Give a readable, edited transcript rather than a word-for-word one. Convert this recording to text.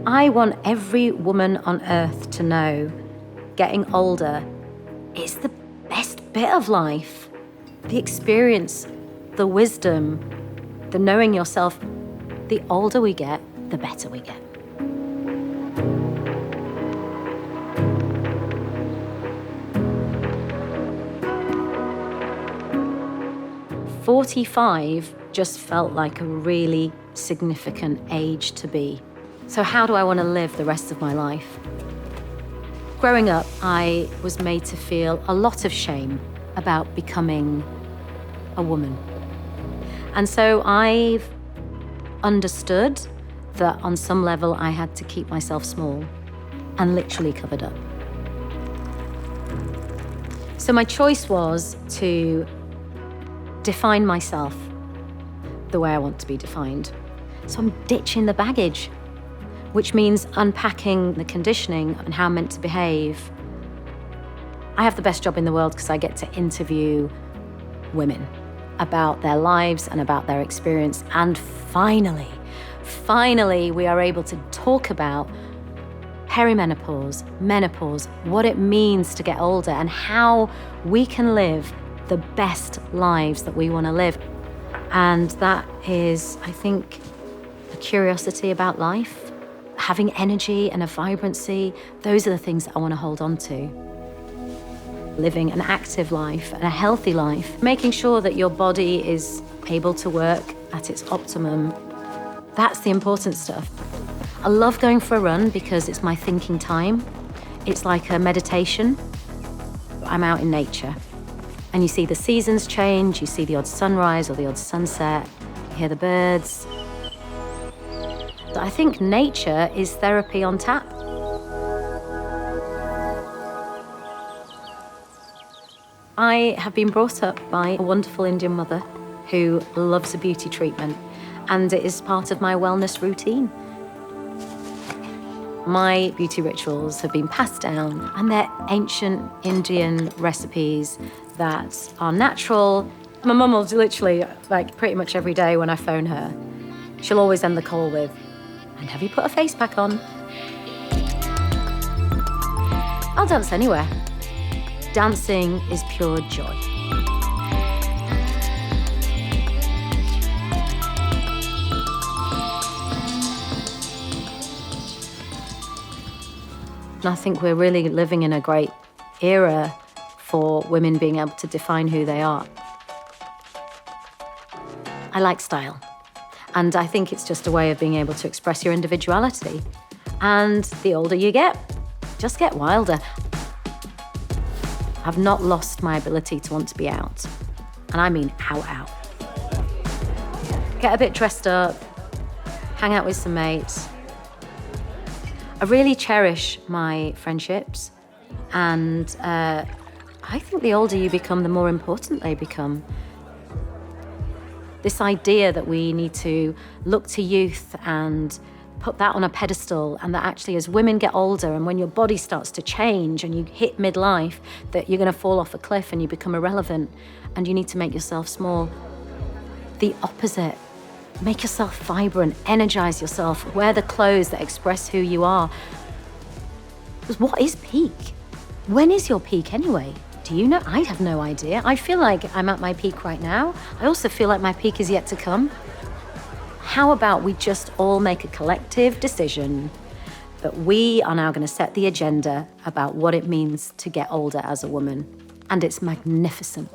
I want every woman on earth to know getting older is the best bit of life. The experience, the wisdom, the knowing yourself. The older we get, the better we get. "45 just felt like a really significant age to be. So how do I want to live the rest of my life? Growing up, I was made to feel a lot of shame about becoming a woman. And so I've understood that on some level I had to keep myself small and literally covered up. So my choice was to define myself the way I want to be defined. So I'm ditching the baggage, which means unpacking the conditioning and how I'm meant to behave. I have the best job in the world because I get to interview women about their lives and about their experience. And finally, we are able to talk about perimenopause, menopause, what it means to get older, and how we can live the best lives that we want to live. And that is, I think, a curiosity about life, having energy and a vibrancy. Those are the things that I want to hold on to. Living an active life and a healthy life, making sure that your body is able to work at its optimum. That's the important stuff. I love going for a run because it's my thinking time. It's like a meditation. I'm out in nature. And you see the seasons change, you see the odd sunrise or the odd sunset, you hear the birds. I think nature is therapy on tap. I have been brought up by a wonderful Indian mother who loves a beauty treatment, and it is part of my wellness routine. My beauty rituals have been passed down, and they're ancient Indian recipes that are natural. My mum will literally, like pretty much every day when I phone her, she'll always end the call with, "And have you put a face pack on?" I'll dance anywhere. Dancing is pure joy. And I think we're really living in a great era for women being able to define who they are. I like style. And I think it's just a way of being able to express your individuality. And the older you get, just get wilder. I've not lost my ability to want to be out. And I mean out. Get a bit dressed up, hang out with some mates. I really cherish my friendships, and I think the older you become, the more important they become. This idea that we need to look to youth and put that on a pedestal, and that actually as women get older and when your body starts to change and you hit midlife, that you're going to fall off a cliff and you become irrelevant and you need to make yourself small. The opposite. Make yourself vibrant, energize yourself, wear the clothes that express who you are. Because what is peak? When is your peak anyway? Do you know? I have no idea. I feel like I'm at my peak right now. I also feel like my peak is yet to come. How about we just all make a collective decision that we are now going to set the agenda about what it means to get older as a woman. And it's magnificent.